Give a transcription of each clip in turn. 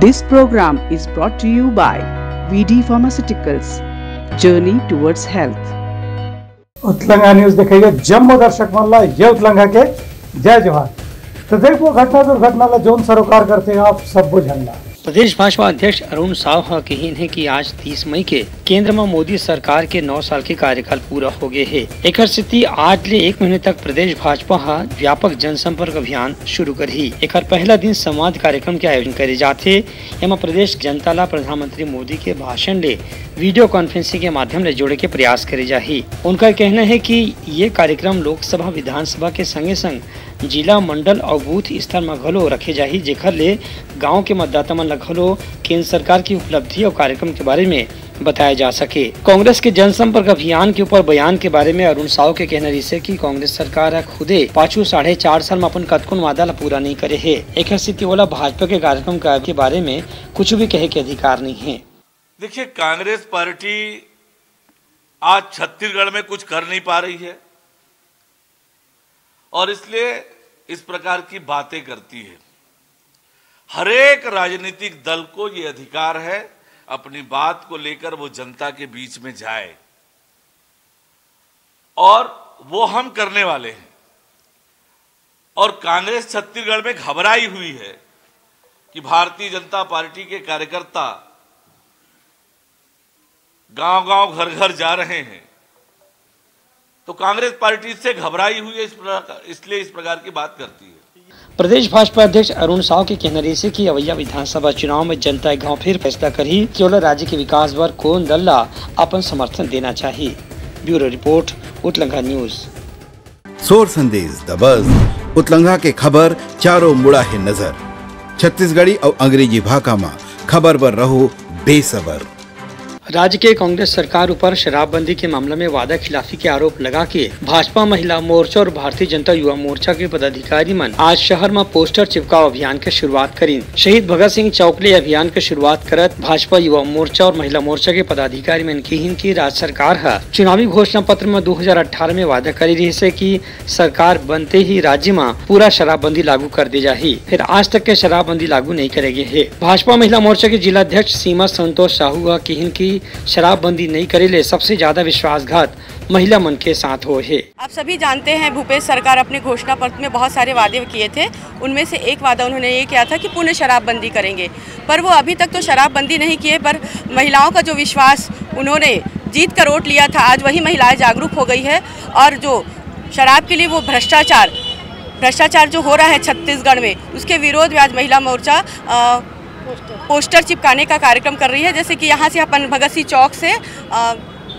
This program is brought to you by VD Pharmaceuticals. Journey towards health. उत्तलंगा news देखिए जम्मू दर्शक मल्ला ये उत्तलंगा के जय जवाहर। तो देखो घटना दुर्घटना जोन सरोकार करते हैं आप सब बुझल्ला। प्रदेश भाजपा अध्यक्ष अरुण साव कहीन है कि आज 30 मई के केंद्र में मोदी सरकार के 9 साल के कार्यकाल पूरा हो गए है। एक स्थिति आज ले 1 महीने तक प्रदेश भाजपा व्यापक जनसंपर्क अभियान शुरू करी। एक पहला दिन संवाद कार्यक्रम के आयोजन करे जाते। एवं प्रदेश जनता ला प्रधानमंत्री मोदी के भाषण ले वीडियो कॉन्फ्रेंसिंग के माध्यम ले जोड़े के प्रयास करे जाही। उनका कहना है कि ये कार्यक्रम लोकसभा विधानसभा के संगे संग जिला मंडल और बूथ स्तर में घलो रखे जाही, जेकर ले गांव के मतदाता मन घलो केंद्र सरकार की उपलब्धि और कार्यक्रम के बारे में बताया जा सके। कांग्रेस के जनसंपर्क अभियान के ऊपर बयान के बारे में अरुण साव के कहना रिसे कि कांग्रेस सरकार खुदे पाछू 4.5 साल में अपन कतकुन वादा ला पूरा नहीं करे है। एक स्थिति वाला भाजपा के कार्यक्रम के बारे में कुछ भी कहे के अधिकार नहीं है। देखिए, कांग्रेस पार्टी आज छत्तीसगढ़ में कुछ कर नहीं पा रही है और इसलिए इस प्रकार की बातें करती है। हर एक राजनीतिक दल को ये अधिकार है अपनी बात को लेकर वो जनता के बीच में जाए और वो हम करने वाले हैं। और कांग्रेस छत्तीसगढ़ में घबराई हुई है कि भारतीय जनता पार्टी के कार्यकर्ता गांव-गांव घर-घर जा रहे हैं, तो कांग्रेस पार्टी से घबराई हुई है, इसलिए इस प्रकार की बात करती है। प्रदेश भाजपा अध्यक्ष अरुण साव के कहना रही कि अवैया विधानसभा चुनाव में जनता एक गाँव फिर फैसला करी केवल राज्य के विकास पर कौन दल ला अपन समर्थन देना चाहिए। ब्यूरो रिपोर्ट, उत्तलंगा न्यूज। सोर संदेश द बज़ उत्तलंगा के खबर चारों मुड़ा है नजर। छत्तीसगढ़ी और अंग्रेजी भाषा में खबर पर रहो बेसबर। राज्य के कांग्रेस सरकार ऊपर शराबबंदी के मामले में वादा खिलाफी के आरोप लगा के भाजपा महिला मोर्चा और भारतीय जनता युवा मोर्चा के पदाधिकारी मन आज शहर में पोस्टर चिपकाव अभियान के शुरुआत करी। शहीद भगत सिंह चौक ले अभियान के शुरुआत करत भाजपा युवा मोर्चा और महिला मोर्चा के पदाधिकारी मन कहिन की राज्य सरकार है चुनावी घोषणा पत्र में 2018 में वादा करी रही से कि सरकार बनते ही राज्य में पूरा शराबबंदी लागू कर दी जाही, फिर आज तक के शराबबंदी लागू नहीं करेगी है। भाजपा महिला मोर्चा के जिला अध्यक्ष सीमा संतोष साहू कहिन की शराबबंदी नहीं करेले सबसे ज्यादा विश्वासघात महिला मन के साथ हो है। आप सभी जानते हैं भूपेश सरकार अपने घोषणा पत्र में बहुत सारे वादे किए थे। उनमें से एक वादा उन्होंने ये किया था कि पूर्ण शराबबंदी करेंगे, पर वो अभी तक तो शराबबंदी नहीं किए। पर महिलाओं का जो विश्वास उन्होंने जीत कर वोट लिया था, आज वही महिलाएं जागरूक हो गई है। और जो शराब के लिए वो भ्रष्टाचार जो हो रहा है छत्तीसगढ़ में, उसके विरोध में आज महिला मोर्चा पोस्टर चिपकाने का कार्यक्रम कर रही है। जैसे कि यहाँ से अपन भगत सिंह चौक से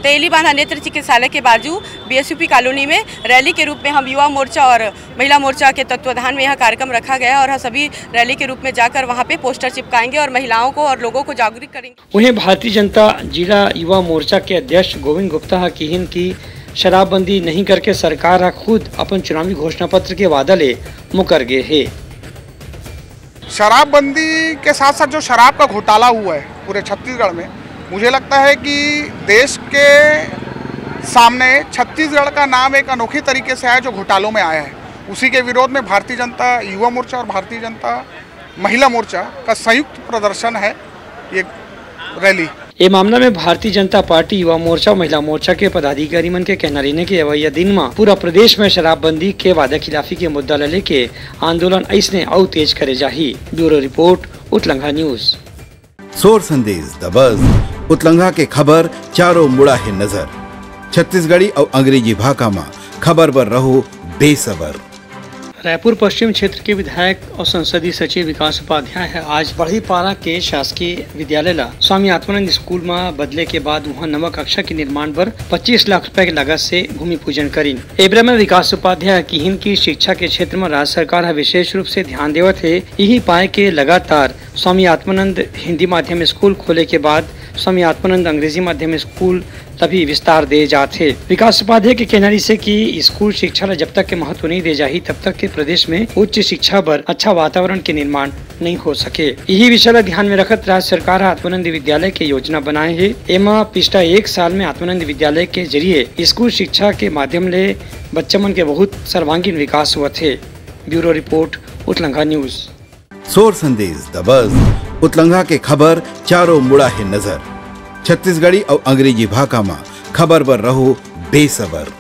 तेलीबांधा नेत्र चिकित्सालय के बाजू बीएसयूपी कॉलोनी में रैली के रूप में हम युवा मोर्चा और महिला मोर्चा के तत्वाधान में यह कार्यक्रम रखा गया और हम सभी रैली के रूप में जाकर वहाँ पे पोस्टर चिपकाएंगे और महिलाओं को और लोगों को जागरूक करेंगे। वहीं भारतीय जनता जिला युवा मोर्चा के अध्यक्ष गोविंद गुप्ता कहिन की शराबबंदी नहीं करके सरकार खुद अपन चुनावी घोषणा पत्र के वादा ले मुकर गए है। शराबबंदी के साथ साथ जो शराब का घोटाला हुआ है पूरे छत्तीसगढ़ में, मुझे लगता है कि देश के सामने छत्तीसगढ़ का नाम एक अनोखे तरीके से आया जो घोटालों में आया है। उसी के विरोध में भारतीय जनता युवा मोर्चा और भारतीय जनता महिला मोर्चा का संयुक्त प्रदर्शन है ये रैली। ये मामला में भारतीय जनता पार्टी युवा मोर्चा और महिला मोर्चा के पदाधिकारी मन के कहना रहने के अवैया दिन में पूरा प्रदेश में शराबबंदी के वादा खिलाफी के मुद्दा लेके आंदोलन ऐसने और तेज करे जाही। ब्यूरो रिपोर्ट, उत्तलंगा न्यूज। सोर संदेश द बज़ उत्तलंगा के खबर चारों मुड़ा है नजर। छत्तीसगढ़ी और अंग्रेजी भाषा में खबर पर रहो बेसबर। रायपुर पश्चिम क्षेत्र के विधायक और संसदीय सचिव विकास उपाध्याय आज बड़हीपारा के शासकीय विद्यालय ला स्वामी आत्मानंद स्कूल में बदले के बाद वहाँ नवा कक्षा के निर्माण पर 25 लाख रुपए की लागत से भूमि पूजन करी। एबरा में विकास उपाध्याय कहिन की शिक्षा के क्षेत्र में राज्य सरकार विशेष रूप से ध्यान देवत है। यही पाए के लगातार स्वामी आत्मानंद हिंदी माध्यम स्कूल खोले के बाद स्वामी आत्मानंद अंग्रेजी माध्यम स्कूल तभी विस्तार दे जाते। विकास उपाध्याय के कहना से कि स्कूल शिक्षा जब तक के महत्व नहीं दे जाही तब तक के प्रदेश में उच्च शिक्षा पर अच्छा वातावरण के निर्माण नहीं हो सके। यही विषय ध्यान में रखत राज्य सरकार आत्मानंद विद्यालय के योजना बनाए है। एमा पिछला 1 साल में आत्मानंद विद्यालय के जरिए स्कूल शिक्षा के माध्यम ले बच्चा मन के बहुत सर्वांगीण विकास हुआ थे। ब्यूरो रिपोर्ट, उत्तलंगा न्यूज। सोर संदेश द बज़ उतलंघा के खबर चारों मुड़ा है नजर। छत्तीसगढ़ी और अंग्रेजी भाषा में खबर पर रहो बेसबर।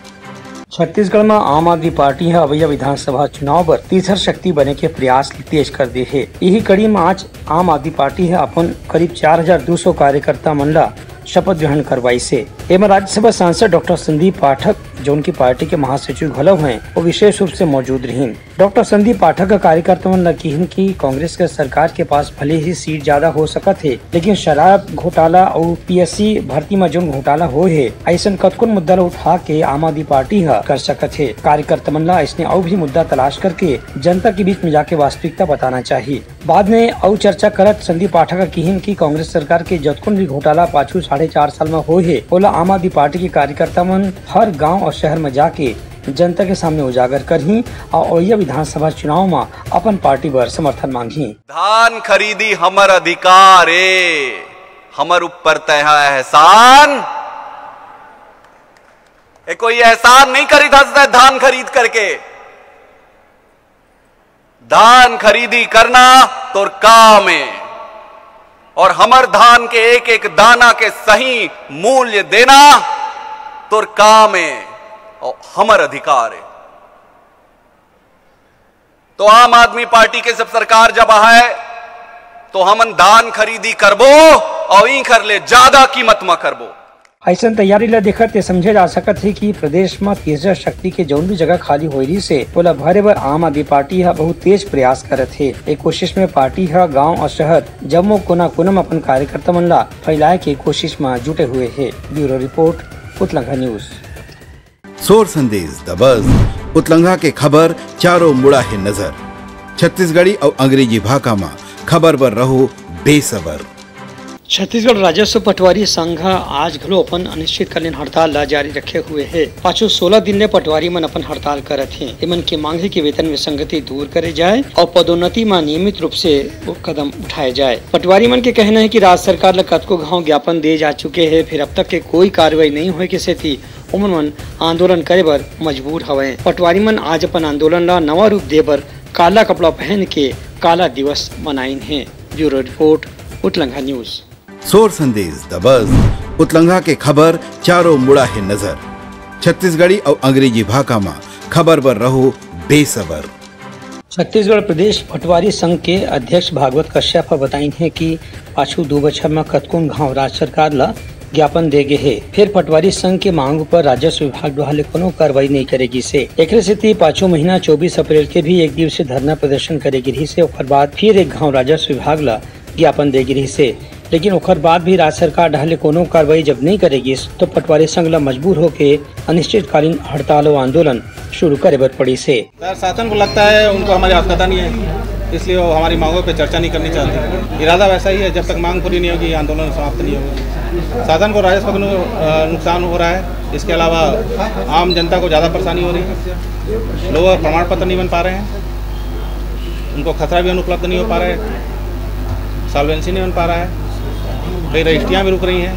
छत्तीसगढ़ में आम आदमी पार्टी है अवैया विधानसभा चुनाव पर तीसर शक्ति बने के प्रयास तेज कर दे है। यही कड़ी में आज आम आदमी पार्टी है अपन करीब 4200 कार्यकर्ता मंडला शपथ ग्रहण करवाई से। एवं राज्यसभा सांसद डॉक्टर संदीप पाठक जो उनकी पार्टी के महासचिव घलव हैं, वो विशेष रूप से मौजूद रही। डॉक्टर संदीप पाठक का कार्यकर्ता मन लकीन की कांग्रेस के सरकार के पास भले ही सीट ज्यादा हो सकत है, लेकिन शराब घोटाला और पीएससी भर्ती में जो घोटाला हो है ऐसा कतकुन मुद्दा उठा के आम आदमी पार्टी कर सकत है। कार्यकर्ता मन ला इसने और भी मुद्दा तलाश करके जनता के बीच में जाके वास्तविकता बताना चाहिए। बाद में और चर्चा करत संदीप पाठक का कहन की कांग्रेस सरकार के जतकुन भी घोटाला पाछू 4.5 साल में हो है, ओला आम आदमी पार्टी के कार्यकर्ता मन हर गांव और शहर में जाके जनता के सामने उजागर करही और ओहिया विधानसभा चुनाव में अपन पार्टी पर समर्थन मांगी। धान खरीदी हमर अधिकार है, हमर ऊपर तय एहसान। कोई एहसान नहीं करी था धान खरीद करके। धान खरीदी करना तोर काम है और हमर धान के एक एक दाना के सही मूल्य देना तोर काम है और हमर अधिकार है। तो आम आदमी पार्टी के सब सरकार जब है तो हमन धान खरीदी करबो और ई कर ले ज्यादा कीमत में करबो। ऐसा तैयारी ला देखत ये समझे जा सकत है कि प्रदेश में तीसरा शक्ति के जौन भी जगह खाली होली से ओला भरे बर आम आदमी पार्टी है बहुत तेज प्रयास करत है। एक कोशिश में पार्टी है गांव और शहर जम्मू कोना कोना में अपन कार्यकर्ता मन ला फैलाए के कोशिश में जुटे हुए है। ब्यूरो रिपोर्ट उतलंघा न्यूज। सोर संदेश दबज उतलंघा के खबर चारों मुड़ा है नजर। छत्तीसगढ़ी और अंग्रेजी भाषा में खबर पर रहो बेसबर। छत्तीसगढ़ राजस्व पटवारी संघ आज घलो अपन अनिश्चितकालीन हड़ताल ला जारी रखे हुए है। पाछो 16 दिन ले पटवारी मन अपन हड़ताल करत हैं। एमन के मांग है कि वेतन में संगति दूर करे जाए और पदोन्नति में नियमित रूप से कदम उठाए जाए। पटवारी मन के कहना है कि राज्य सरकार ला कतको घाव ज्ञापन दे जा चुके हैं, फिर अब तक के कोई कार्रवाई नहीं होए के सेती उमन मन आंदोलन करे बर मजबूर हवे। पटवारी मन आज अपन आंदोलन ला नवा रूप दे बर काला कपड़ा पहन के काला दिवस मनाइन है। ब्यूरो रिपोर्ट उतलंघा न्यूज। सोर संदेश दबज उतलंघा के खबर चारों मुड़ा है नजर। छत्तीसगढ़ी और अंग्रेजी भाषा में खबर पर रहो बेसबर। छत्तीसगढ़ प्रदेश पटवारी संघ के अध्यक्ष भागवत कश्यप बताइन है कि पाछू 2 बछर में कतकुन घाव राज्य सरकार ला ज्ञापन दे गए है, फिर पटवारी संघ के मांग पर राजस्व विभाग द्वारा कोनो कार्रवाई नहीं करेगी से। एक स्थिति पाछो महीना 24 अप्रैल के भी एक दिवसीय धरना प्रदर्शन करेगी रही से। ओकर बाद फिर एक घाव राजस्व विभाग ला ज्ञापन देगी रही से, लेकिन ओकर बाद भी राज्य सरकार ढाले कोनो कार्रवाई जब नहीं करेगी तो पटवारी संघ ला मजबूर होके अनिश्चितकालीन हड़ताल और आंदोलन शुरू करे बर पड़ी से। शासन को लगता है उनको हमारी आवश्यकता नहीं है, इसलिए वो हमारी मांगों पे चर्चा नहीं करनी चाहते। इरादा वैसा ही है, जब तक मांग पूरी नहीं होगी आंदोलन समाप्त नहीं होगा। शासन को राजस्व का नुकसान हो रहा है, इसके अलावा आम जनता को ज़्यादा परेशानी हो रही है। लोग प्रमाण पत्र नहीं बन पा रहे हैं, उनको खतरा भी अनुपलब्ध नहीं हो पा रहा है, सॉल्वेंसी नहीं बन पा रहा है, कई रजिस्ट्रियाँ भी रुक रही हैं,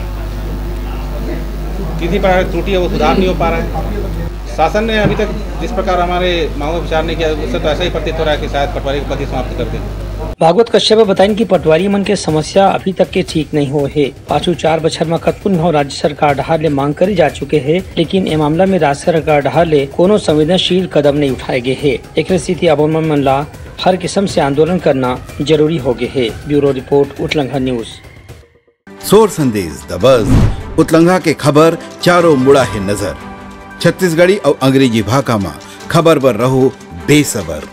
किसी प्रकार की त्रुटि है वो सुधार नहीं हो पा रहा है। शासन ने अभी तक जिस प्रकार हमारे मांगों विचार नहीं किया उससे तो ऐसा ही प्रतीत हो रहा है कि शायद पटवारी की पद समाप्त कर दें। भागवत कश्यप बताएं कि पटवारी मन के समस्या अभी तक के ठीक नहीं हो है। पाछू 4 बछर में कतकुन घाव राज्य सरकार ढहार ले मांग करे जा चुके हैं, लेकिन ये मामला में राज्य सरकार ढहार ले कोनो संवेदनशील कदम नहीं उठाए गए है। एक स्थिति अब मन ला हर किस्म से आंदोलन करना जरूरी हो गए है। ब्यूरो रिपोर्ट उतलंघा न्यूज। सोर संदेश दबज उतलंघा के खबर चारों मुड़ा है नजर। छत्तीसगढ़ी और अंग्रेजी भाषा में खबर पर रहो बेसबर।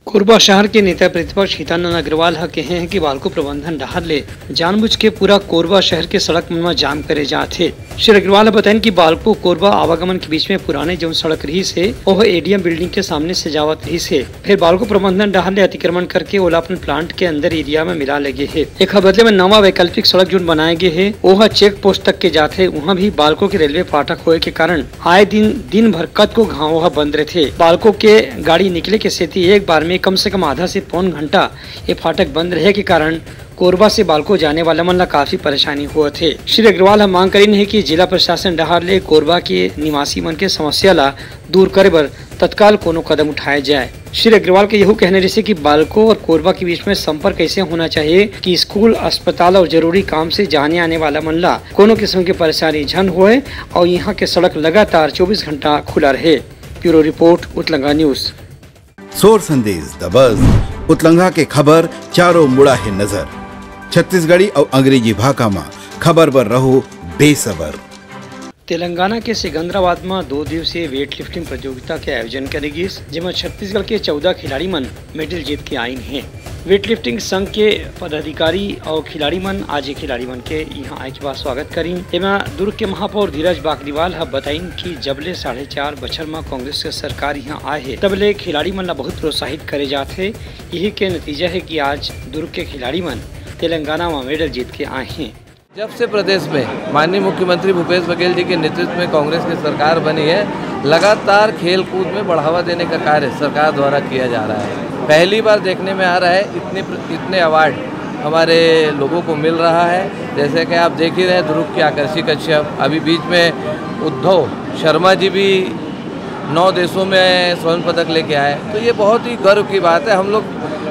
कोरबा शहर के नेता प्रतिपक्ष हितानंद अग्रवाल कहे हैं कि बालको प्रबंधन डहार ले जानबूझ के पूरा कोरबा शहर के सड़क में जाम करे जाते। श्री अग्रवाल बताएं कि बालको कोरबा आवागमन के बीच में पुराने जो सड़क रही से वह एडीएम बिल्डिंग के सामने से जावत रही से, फिर बालको प्रबंधन डहार ले अतिक्रमण करके ओला अपन प्लांट के अंदर एरिया में मिला लगे है। एक बदले में नवा वैकल्पिक सड़क जो बनाए गए है वह चेक पोस्ट तक के जाते। वहाँ भी बालको के रेलवे फाटक होए के कारण आए दिन भर कतको घाव बंद रहे थे। बालको के गाड़ी निकले के सेती एक बार में कम से कम आधा से पौन घंटा ये फाटक बंद रहे के कारण कोरबा से बालको जाने वाला मन ला काफी परेशानी हुआ थे। श्री अग्रवाल हम मांग करीन है कि जिला प्रशासन डहार ले कोरबा के निवासी मन के समस्या ला दूर करे बर तत्काल कोनो कदम उठाए जाए। श्री अग्रवाल के यही कहने जैसे कि बालकों और कोरबा के बीच में संपर्क कैसे होना चाहिए कि स्कूल, अस्पताल और जरूरी काम से जाने आने वाला मनला कोनो किस्म की परेशानी झन होए और यहाँ के सड़क लगातार 24 घंटा खुला रहे। ब्यूरो रिपोर्ट, उतलंगा न्यूज। सोर संदेश द बज़ उतलंगा के खबर चारों मुड़ा है नजर। छत्तीसगढ़ी और अंग्रेजी भाषा में खबर पर रहो बेसबर। तेलंगाना के सिकंदराबाद में 2 दिवसीय वेट लिफ्टिंग प्रतियोगिता के आयोजन करेगी, जिसमें छत्तीसगढ़ के 14 खिलाड़ी मन मेडल जीत के आइन हैं। वेट लिफ्टिंग संघ के पदाधिकारी और खिलाड़ी मन आज खिलाड़ी मन के यहाँ आए के बाद स्वागत करीन। एवं दुर्ग के महापौर धीरज बाकलीवाल बताइन कि जबले 4.5 बछर में कांग्रेस के सरकार यहाँ आए है तबले खिलाड़ी मन ला बहुत प्रोत्साहित करे जाते। यही के नतीजा है कि आज दुर्ग के खिलाड़ी मन तेलंगाना में मेडल जीत के आए हैं। जब से प्रदेश में माननीय मुख्यमंत्री भूपेश बघेल जी के नेतृत्व में कांग्रेस की सरकार बनी है, लगातार खेल कूद में बढ़ावा देने का कार्य सरकार द्वारा किया जा रहा है। पहली बार देखने में आ रहा है इतने अवार्ड हमारे लोगों को मिल रहा है। जैसे कि आप देख ही रहे हैं, ध्रुव की आकर्षी कश्यप, अभी बीच में उद्धव शर्मा जी भी 9 देशों में स्वर्ण पदक लेके आए। तो ये बहुत ही गर्व की बात है। हम लोग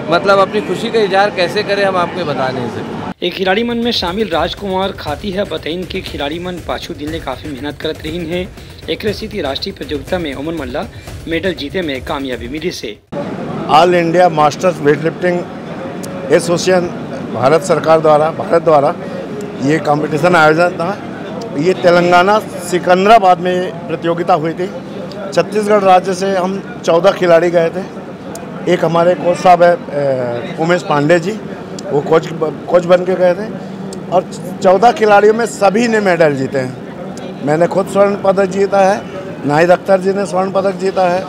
मतलब अपनी खुशी का इजहार कैसे करें हम आपको बता नहीं सकते। एक खिलाड़ी मन में शामिल राजकुमार खाती है बताइन के खिलाड़ी मन पाछू दिन ने काफी मेहनत करत रही है। एक स्थिति राष्ट्रीय प्रतियोगिता में ओमन मल्ला मेडल जीते में कामयाबी मिली से। All India masters weight lifting association Bharat द्वारा ये कंपटीशन आयोजन था। ये तेलंगाना सिकंदराबाद में प्रतियोगिता हुई थी। छत्तीसगढ़ राज्य से हम 14 खिलाड़ी गए थे। एक हमारे कोच साहब है उमेश पांडे जी, वो कोच बन के गए थे और 14 खिलाड़ियों में सभी ने मेडल जीते हैं। मैंने खुद स्वर्ण पदक जीता है, नाहिद अख्तर जी ने स्वर्ण पदक जीता है,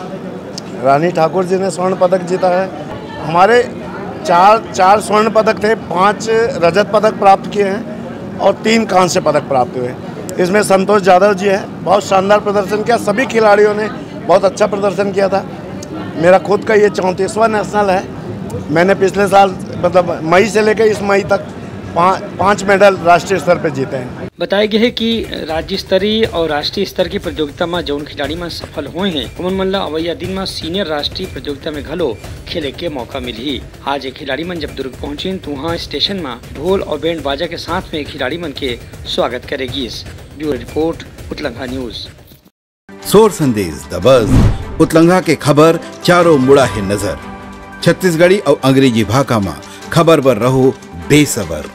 रानी ठाकुर जी ने स्वर्ण पदक जीता है। हमारे चार स्वर्ण पदक थे, 5 रजत पदक प्राप्त किए हैं और 3 कांस्य पदक प्राप्त हुए। इसमें संतोष यादव जी है, बहुत शानदार प्रदर्शन किया। सभी खिलाड़ियों ने बहुत अच्छा प्रदर्शन किया था। मेरा खुद का ये 34वां नेशनल है। मैंने पिछले साल मतलब मई से लेकर इस मई तक 5 मेडल राष्ट्रीय स्तर पर जीते हैं। बताया गया है कि राज्य स्तरीय और राष्ट्रीय स्तर की प्रतियोगिता में जौन खिलाड़ी में सफल हुए हैं उमन मन ला अवैया दिन में सीनियर राष्ट्रीय प्रतियोगिता में घलो खेले के मौका मिली। आज खिलाड़ी मन जब दुर्ग पहुँची तो वहाँ स्टेशन में ढोल और बैंड बाजा के साथ में खिलाड़ी मन के स्वागत करेगी। ब्यूरो रिपोर्ट, उतलंगा न्यूज। सोर संदेश द बज़ उतलंगा के खबर चारों मुड़ा है नजर। छत्तीसगढ़ी और अंग्रेजी भाषा में खबर पर रहो बेसबर।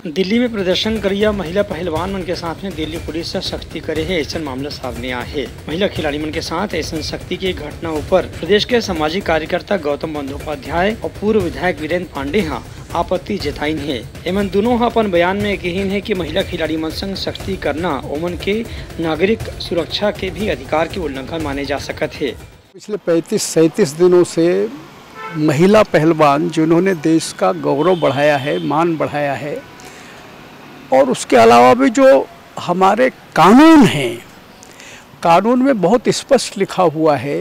दिल्ली में प्रदर्शन करिया महिला पहलवान मन के साथ में दिल्ली पुलिस से सख्ती करे है ऐसा मामला सामने आया है। महिला खिलाड़ी मन के साथ ऐसा सख्ती की घटना ऊपर प्रदेश के सामाजिक कार्यकर्ता गौतम बंदोपाध्याय और पूर्व विधायक वीरेंद्र पांडे आपत्ति जताइन है। एमन दोनों अपन बयान में यकीन है कि महिला खिलाड़ी मन संग सख्ती करना ओमन के नागरिक सुरक्षा के भी अधिकार के उल्लंघन माने जा सकत है। पिछले 35-37 दिनों से महिला पहलवान जिन्होंने देश का गौरव बढ़ाया है, मान बढ़ाया है, और उसके अलावा भी जो हमारे कानून हैं, कानून में बहुत स्पष्ट लिखा हुआ है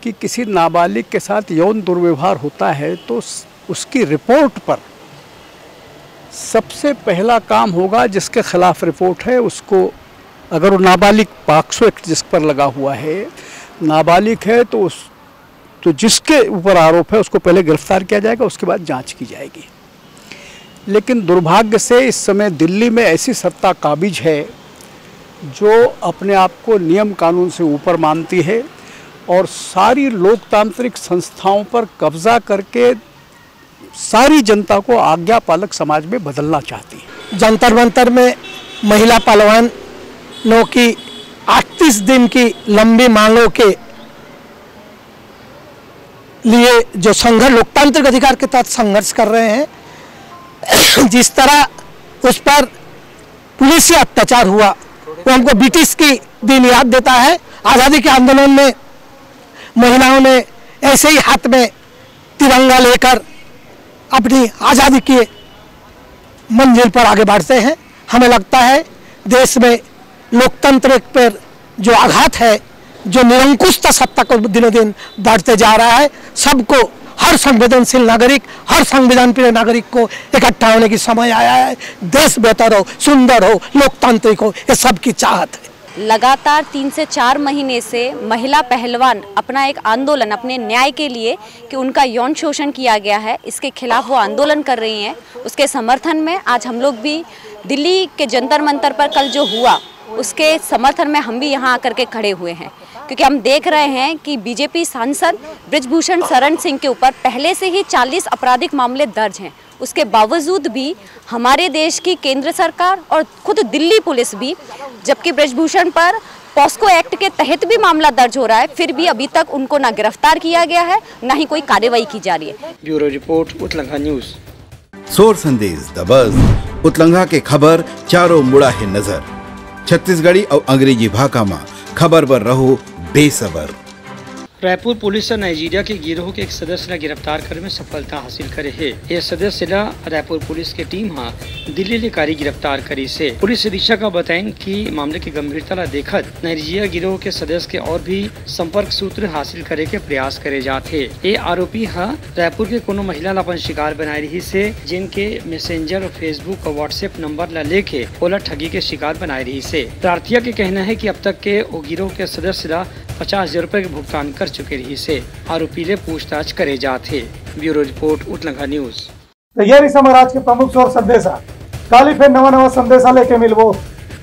कि किसी नाबालिग के साथ यौन दुर्व्यवहार होता है तो उसकी रिपोर्ट पर सबसे पहला काम होगा जिसके खिलाफ रिपोर्ट है उसको, अगर वो नाबालिग, पॉक्सो एक्ट जिस पर लगा हुआ है, नाबालिग है तो जिसके ऊपर आरोप है उसको पहले गिरफ्तार किया जाएगा, उसके बाद जांच की जाएगी। लेकिन दुर्भाग्य से इस समय दिल्ली में ऐसी सत्ता काबिज है जो अपने आप को नियम कानून से ऊपर मानती है और सारी लोकतांत्रिक संस्थाओं पर कब्जा करके सारी जनता को आज्ञा पालक समाज में बदलना चाहती है। जंतर मंतर में महिला पहलवानों की 38 दिन की लंबी मांगों के लिए जो संघर्ष, लोकतांत्रिक अधिकार के तहत संघर्ष कर रहे हैं, जिस तरह उस पर पुलिस अत्याचार हुआ वो हमको ब्रिटिश की दिन याद देता है। आज़ादी के आंदोलन में महिलाओं ने ऐसे ही हाथ में तिरंगा लेकर अपनी आज़ादी के मंजिल पर आगे बढ़ते हैं। हमें लगता है देश में लोकतंत्र पर जो आघात है, जो निरंकुशता सत्ता को दिनों दिन बढ़ते जा रहा है, सबको, हर संवेदनशील नागरिक, हर संविधान प्रिय नागरिक को इकट्ठा होने की समय आया है। देश बेहतर हो, सुंदर हो, लोकतांत्रिक हो, ये सबकी चाहत है। लगातार 3 से 4 महीने से महिला पहलवान अपना एक आंदोलन अपने न्याय के लिए कि उनका यौन शोषण किया गया है, इसके खिलाफ वो आंदोलन कर रही हैं। उसके समर्थन में आज हम लोग भी दिल्ली के जंतर मंतर पर कल जो हुआ उसके समर्थन में हम भी यहाँ आकर के खड़े हुए हैं, क्योंकि हम देख रहे हैं कि बीजेपी सांसद बृजभूषण शरण सिंह के ऊपर पहले से ही 40 आपराधिक मामले दर्ज हैं। उसके बावजूद भी हमारे देश की केंद्र सरकार और खुद दिल्ली पुलिस भी, जबकि बृजभूषण पर पॉस्को एक्ट के तहत भी मामला दर्ज हो रहा है, फिर भी अभी तक उनको ना गिरफ्तार किया गया है ना ही कोई कार्रवाई की जा रही है। ब्यूरो रिपोर्ट उतलंगा न्यूज। सोर संदेश द बज़ उतलंगा के खबर चारों मुड़ा है नजर। छत्तीसगढ़ी और अंग्रेजी भाषा में खबर पर रहो बेसबर। रायपुर पुलिस नाइजीरिया के गिरोह के एक सदस्य गिरफ्तार करने में सफलता हासिल करे है। यह सदस्य रायपुर पुलिस की टीम दिल्ली ले कारी गिरफ्तार करी से। पुलिस अधीक्षक का बताएं कि मामले की गंभीरता ला देखत नाइजीरिया गिरोह के सदस्य के और भी संपर्क सूत्र हासिल करे के प्रयास करे जाते। ये आरोपी रायपुर के कोनो महिला ला अपन शिकार बनाए रही से, जिनके मैसेंजर और फेसबुक और व्हाट्सएप नंबर ला लेके ओला ठगी के शिकार बनाए रही से। प्रार्थिया के कहना है कि अब तक के वो गिरोह के सदस्य 50,000 रुपए के भुगतान कर चुके रही से। आरोपी ले पूछताछ करे जाते। ब्यूरो रिपोर्ट उतलंगा न्यूज। तो ये रही हमारा आज के प्रमुख सोर संदेशा। काली फिर नवा संदेशा लेके मिलवो,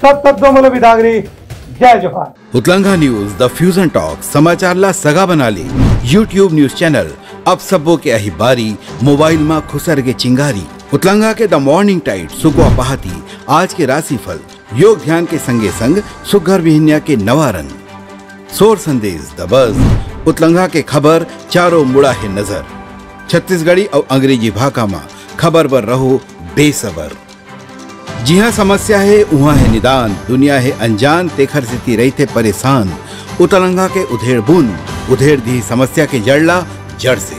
तब तक दो मोले विदागरी। जय जोहार। उतलंगा न्यूज द फ्यूजन टॉक समाचार ला सगा बना ली। यूट्यूब न्यूज चैनल अब सबो के अही बारी मोबाइल में खुसर के चिंगारी। उतलंगा के द मॉर्निंग टाइट सुगवा पहाती आज के राशिफल योग ध्यान के संगे संग सुघर विहिन्या के नवा रंग। सोर संदेश द बज़ उतलंगा के खबर चारों मुड़ा है नजर। छत्तीसगढ़ी और अंग्रेजी भाषा में खबर पर रहो बेसबर। जी हाँ, समस्या है वहाँ है निदान, दुनिया है अनजान तेखर स्थिति रही थे परेशान। उतलंगा के उधेड़ बुन उधेड़ दी समस्या के जड़ला जड़ से।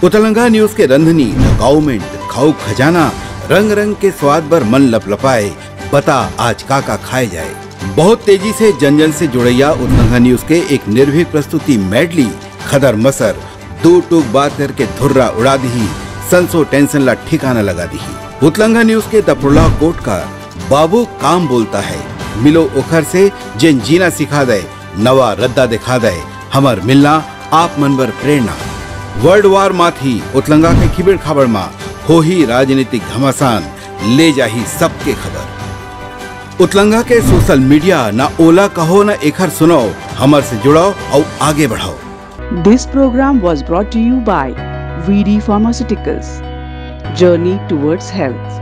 उतलंगा न्यूज के रंधनी गवर्नमेंट खाऊ खजाना रंग रंग के स्वाद पर मन लपलपाए। बता आज का खाए जाए। बहुत तेजी से जन जन से जुड़ैया उतलंगा न्यूज के एक निर्भीक प्रस्तुति मेडली खदर मसर दो टूक बात करके धुर्रा उड़ा दी, संसो टेंशन ला ठिकाना लगा दी। उतलंगा न्यूज के दपुरला कोट का बाबू काम बोलता है, मिलो ओखर से जिन जीना सिखा दे, नवा रद्दा दिखा दे, हमर मिलना आप मनबर प्रेरणा। वर्ल्ड वार माथी उतलंगा के खिबड़ खबर मा हो ही राजनीतिक घमासान ले जाही सबके खबर। उतलंगा के सोशल मीडिया ना ओला कहो ना एखर सुनो, हमर से जुड़ो और आगे बढ़ाओ। This program was brought to you by VD Pharmaceuticals. Journey towards health.